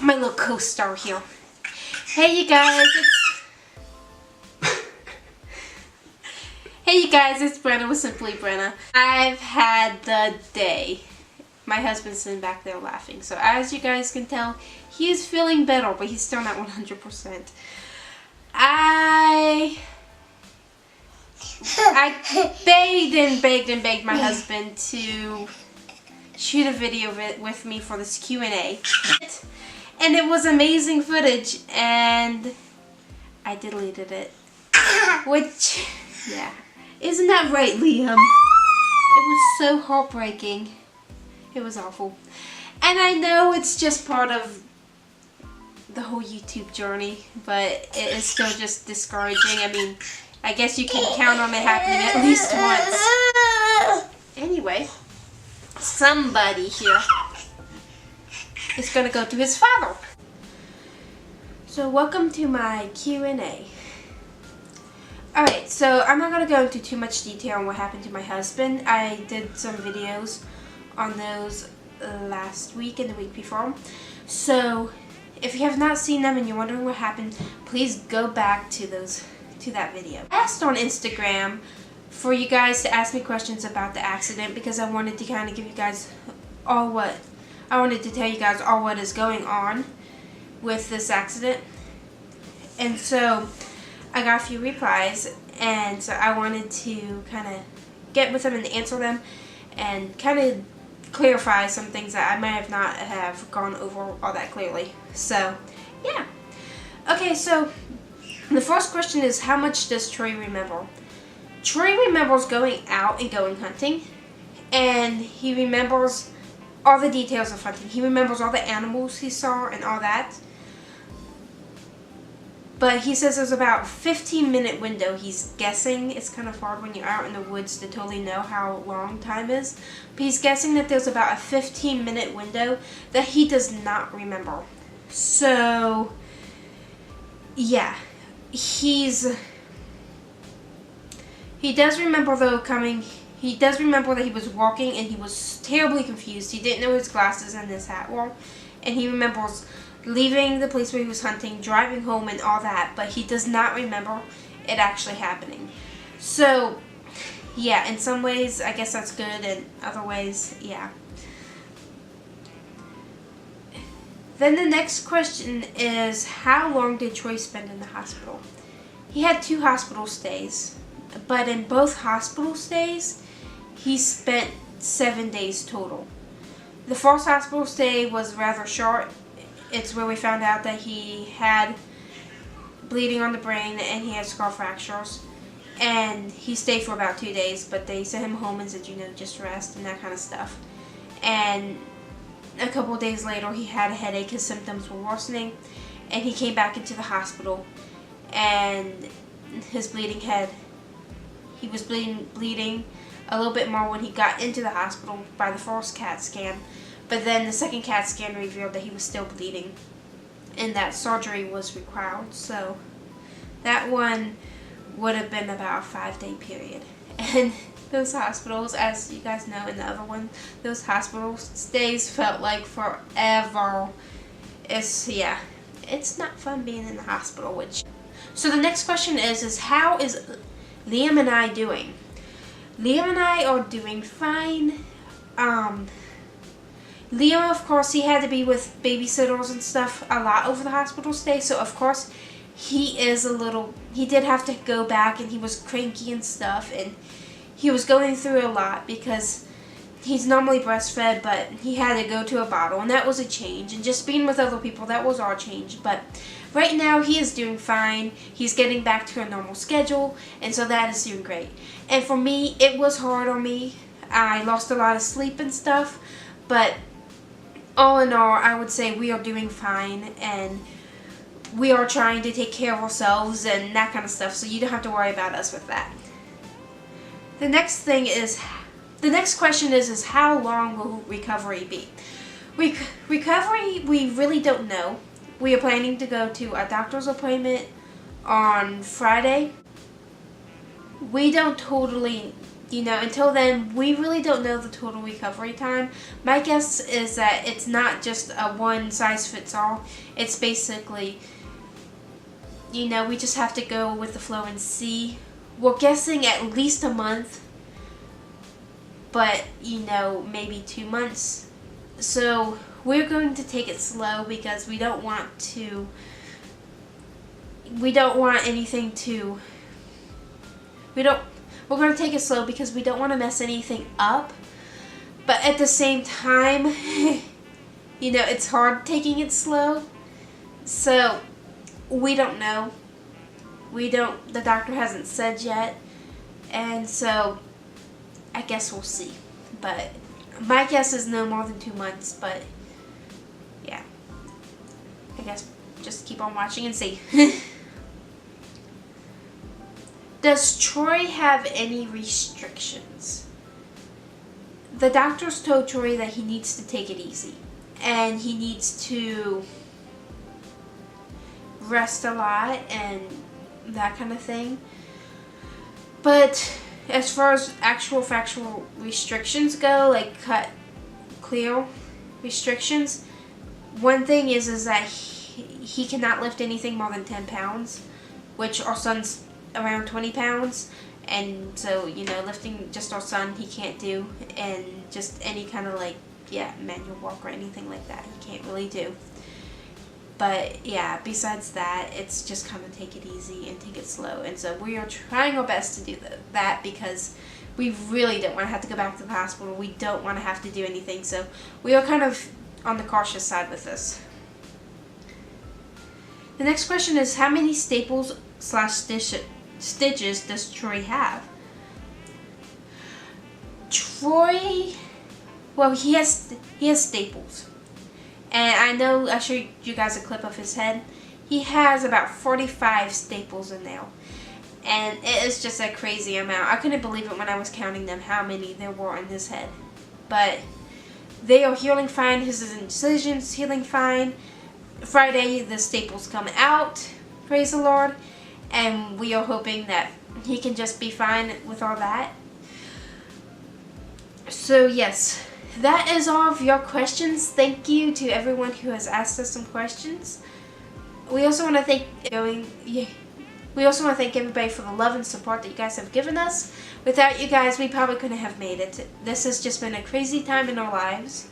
my little co-star here. Hey you guys, it's Brenna with Simply Brenna. I've had the day. My husband's sitting back there laughing. So as you guys can tell, he is feeling better, but he's still not 100%. I begged and begged my husband to shoot a video with me for this Q&A. And it was amazing footage, and I deleted it. Which, yeah. Isn't that right, Liam? It was so heartbreaking. It was awful. And I know it's just part of the whole YouTube journey, but it is still just discouraging. I mean, I guess you can count on it happening at least once. Anyway, somebody here is going to go to his father. So welcome to my Q&A. Alright, so I'm not going to go into too much detail on what happened to my husband. I did some videos on those last week and the week before. So if you have not seen them and you're wondering what happened, please go back to that video. I asked on Instagram for you guys to ask me questions about the accident because I wanted to kind of give you guys I wanted to tell you guys all what is going on with this accident. And so I got a few replies, and so I wanted to kind of get with them and answer them and kind of clarify some things that I might not have gone over all that clearly. So, yeah. Okay, so the first question is, how much does Troy remember? Troy remembers going out and going hunting, and he remembers all the details of hunting. He remembers all the animals he saw and all that. But he says there's about a 15-minute window he's guessing. It's kind of hard when you're out in the woods to totally know how long time is. But he's guessing that there's about a 15-minute window that he does not remember. So, yeah. He does remember though he does remember that he was walking and he was terribly confused. He didn't know his glasses and his hat were. And he remembers leaving the place where he was hunting, driving home and all that, but he does not remember it actually happening. So, yeah, in some ways, I guess that's good, and other ways, yeah. Then the next question is, how long did Troy spend in the hospital? He had 2 hospital stays, but in both hospital stays, he spent 7 days total. The first hospital stay was rather short. It's where we found out that he had bleeding on the brain and he had skull fractures. And he stayed for about 2 days, but they sent him home and said, just rest and that kind of stuff. And a couple of days later, he had a headache. His symptoms were worsening. And he came back into the hospital. And his bleeding he was bleeding a little bit more when he got into the hospital by the first CAT scan. But then the second CAT scan revealed that he was still bleeding and that surgery was required. So that one would have been about a 5-day period. And those hospitals, as you guys know in the other one, those hospital stays felt like forever. It's not fun being in the hospital. So the next question is how is Liam and I doing? Liam and I are doing fine. Liam, of course, he had to be with babysitters and stuff a lot over the hospital stay, so of course he did have to go back and he was cranky and stuff, and he was going through a lot because he's normally breastfed, but he had to go to a bottle, and that was a change, and just being with other people, that was our change. But right now he is doing fine. He's getting back to a normal schedule, and so that is doing great. And for me, it was hard on me. I lost a lot of sleep and stuff, but all in all, I would say we are doing fine, and we are trying to take care of ourselves and that kind of stuff, so you don't have to worry about us with that. The next question is how long will recovery be? Recovery, we really don't know. We are planning to go to a doctor's appointment on Friday. We don't totally until then, we really don't know the total recovery time. My guess is that it's not just a one size fits all. It's basically, we just have to go with the flow and see. We're guessing at least a month, but maybe 2 months. So we're going to take it slow because we don't want anything to, we're going to take it slow because we don't want to mess anything up. But at the same time, it's hard taking it slow. So we don't know. The doctor hasn't said yet. And so I guess we'll see. But my guess is no more than 2 months. But yeah, I guess just keep on watching and see. Does Troy have any restrictions? The doctors told Troy that he needs to take it easy. And he needs to rest a lot and that kind of thing. But as far as actual factual restrictions go, like clear restrictions, one thing is that he cannot lift anything more than 10 pounds, which our son's around 20 pounds. And so, lifting just our son, he can't do. And just any kind of manual walk or anything like that, he can't really do. But yeah, besides that, it's just kind of take it easy and take it slow. And so we are trying our best to do that because we really don't want to have to go back to the hospital. We don't want to have to do anything. So we are kind of on the cautious side with this. The next question is, how many staples / stitches does Troy have? Troy, well, he has staples. And I know I showed you guys a clip of his head. He has about 45 staples in there. And it is just a crazy amount. I couldn't believe it when I was counting them, how many there were in his head. But they are healing fine. His incision's healing fine. Friday, the staples come out. Praise the Lord. And we are hoping that he can just be fine with all that. So yes, that is all of your questions. Thank you to everyone who has asked us some questions. We also want to thank everybody for the love and support that you guys have given us. Without you guys, we probably couldn't have made it. This has just been a crazy time in our lives.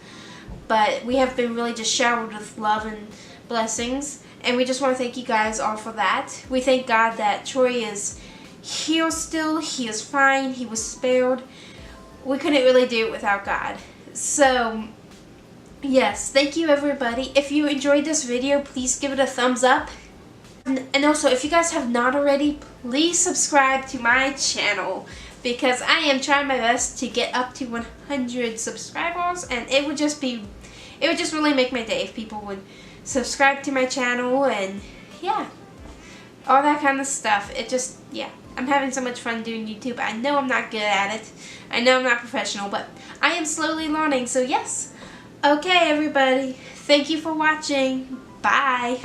But we have been really just showered with love and blessings. And we just want to thank you guys all for that. We thank God that Troy is here still. He is fine. He was spared. We couldn't really do it without God. So, yes, thank you everybody. If you enjoyed this video, please give it a thumbs up. And also, if you guys have not already, please subscribe to my channel. Because I am trying my best to get up to 100 subscribers. And it would just really make my day if people would subscribe to my channel and yeah, all that kind of stuff. I'm having so much fun doing YouTube. I know I'm not good at it. I know I'm not professional, but I am slowly learning. So yes. Okay, everybody. Thank you for watching. Bye.